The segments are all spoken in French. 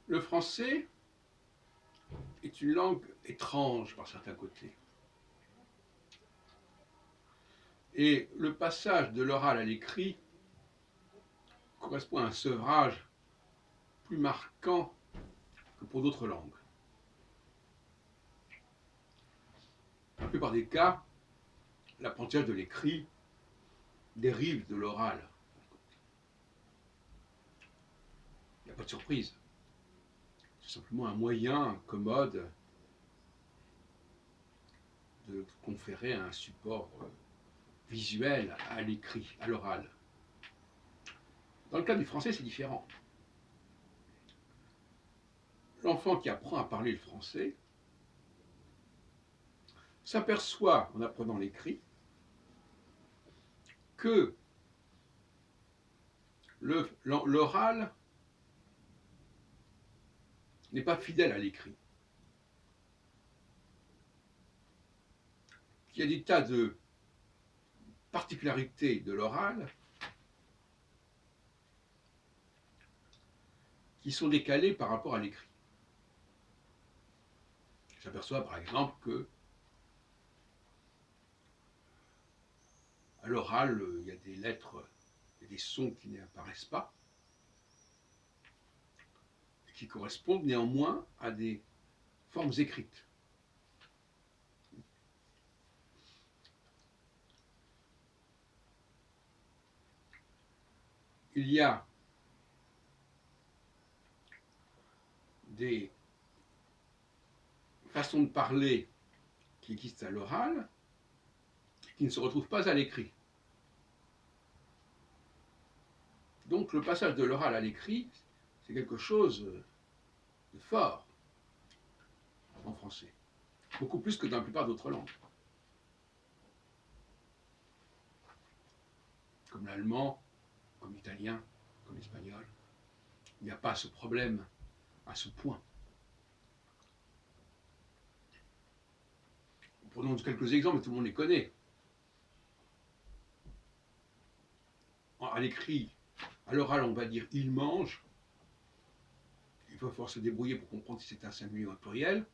Le français est une langue étrange par certains côtés. Et le passage de l'oral à l'écrit correspond à un sevrage plus marquant que pour d'autres langues. Dans la plupart des cas, l'apprentissage de l'écrit dérive de l'oral. Il n'y a pas de surprise. C'est simplement un moyen commode de conférer un support visuel à l'écrit, à l'oral. Dans le cas du français, c'est différent. L'enfant qui apprend à parler le français s'aperçoit, en apprenant l'écrit, que l'oral n'est pas fidèle à l'écrit. Il y a des tas de particularités de l'oral qui sont décalées par rapport à l'écrit. Je s'aperçoit par exemple que à l'oral, il y a des lettres et des sons qui n'apparaissent pas et qui correspondent néanmoins à des formes écrites. Il y a des façons de parler qui existent à l'oral et qui ne se retrouvent pas à l'écrit. Donc le passage de l'oral à l'écrit, c'est quelque chose de fort en français, beaucoup plus que dans la plupart d'autres langues, comme l'allemand, comme l'italien, comme l'espagnol. Il n'y a pas ce problème à ce point. Prenons quelques exemples, mais tout le monde les connaît. À l'écrit, à l'oral, on va dire « il mange ». Il va falloir se débrouiller pour comprendre si c'est un singulier ou un pluriel.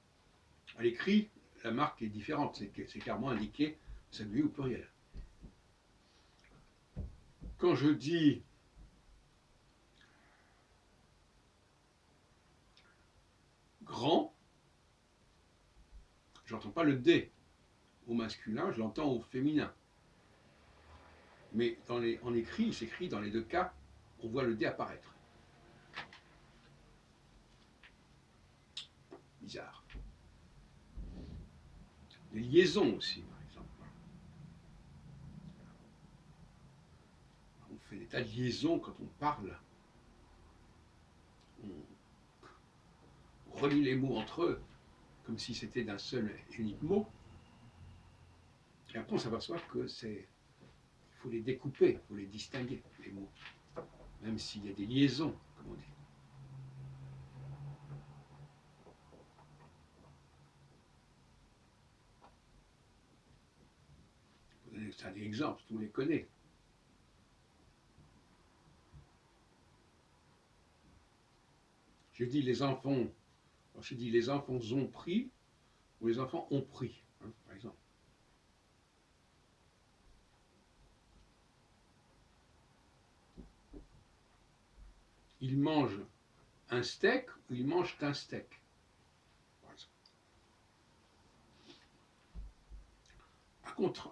À l'écrit, la marque est différente, c'est clairement indiqué singulier ou pluriel. Quand je dis grand, je n'entends pas le D au masculin, je l'entends au féminin. Mais en écrit, il s'écrit dans les deux cas, on voit le D apparaître. Bizarre. Les liaisons aussi, par exemple. On fait des tas de liaisons quand on parle. On relie les mots entre eux, comme si c'était d'un seul et unique mot. Et après, on s'aperçoit que il faut les découper, il faut les distinguer, les mots. Même s'il y a des liaisons, comme on dit. C'est un exemple, tout le monde les connaît. J'ai dit les enfants ont pris, ou les enfants ont pris, hein, par exemple. Ils mangent un steak ou ils mangent un steak, par exemple.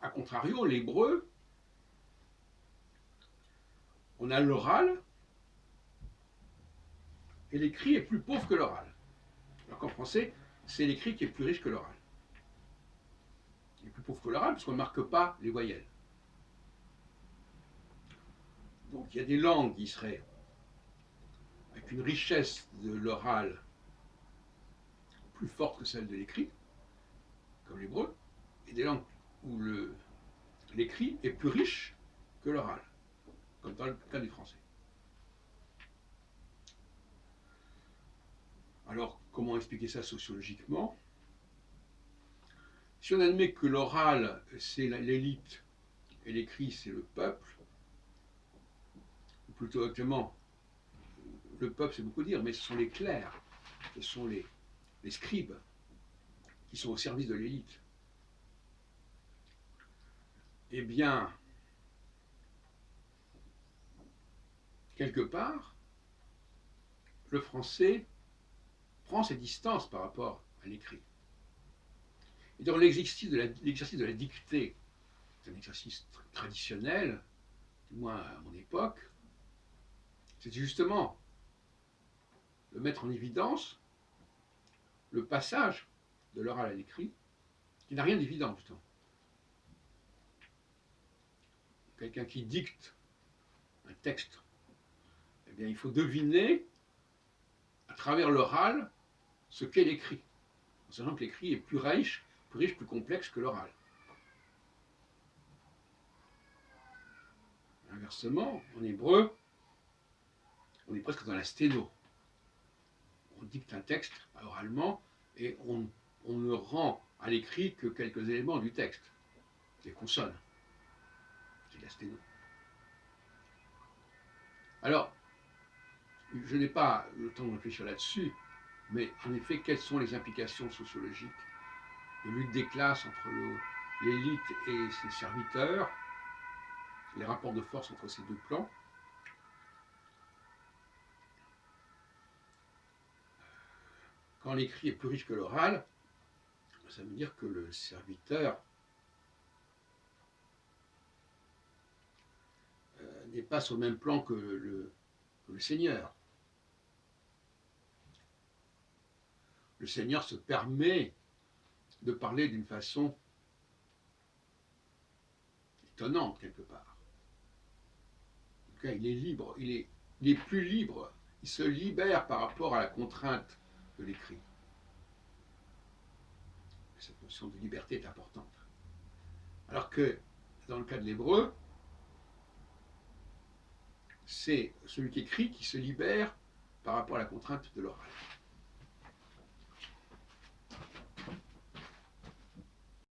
A contrario, l'hébreu, on a l'oral, et l'écrit est plus pauvre que l'oral. Alors qu'en français, c'est l'écrit qui est plus riche que l'oral. Il est plus pauvre que l'oral parce qu'on ne marque pas les voyelles. Donc il y a des langues qui seraient avec une richesse de l'oral plus forte que celle de l'écrit, comme l'hébreu, et des langues où l'écrit est plus riche que l'oral, comme dans le cas du français. Alors, comment expliquer ça sociologiquement? Si on admet que l'oral, c'est l'élite, et l'écrit, c'est le peuple, ou plutôt actuellement, le peuple, c'est beaucoup dire, mais ce sont les clercs ce sont les scribes qui sont au service de l'élite. Eh bien, quelque part, le français prend ses distances par rapport à l'écrit. Et donc l'exercice de la dictée, c'est un exercice traditionnel, du moins à mon époque, c'est justement de mettre en évidence le passage de l'oral à l'écrit, qui n'a rien d'évident, justement. Quelqu'un qui dicte un texte, eh bien, il faut deviner, à travers l'oral, ce qu'est l'écrit, en sachant que l'écrit est plus riche, plus complexe que l'oral. Inversement, en hébreu, on est presque dans la sténo. On dicte un texte oralement et on ne rend à l'écrit que quelques éléments du texte. Les consonnes. C'est la sténo. Alors, je n'ai pas le temps de réfléchir là-dessus, mais en effet, quelles sont les implications sociologiques de lutte des classes entre l'élite et ses serviteurs, les rapports de force entre ces deux plans. Quand l'écrit est plus riche que l'oral, ça veut dire que le serviteur n'est pas sur le même plan que le seigneur. Le seigneur se permet de parler d'une façon étonnante quelque part. En tout cas, il est libre, il est plus libre, il se libère par rapport à la contrainte de l'écrit. Cette notion de liberté est importante. Alors que dans le cas de l'hébreu, c'est celui qui écrit qui se libère par rapport à la contrainte de l'oral.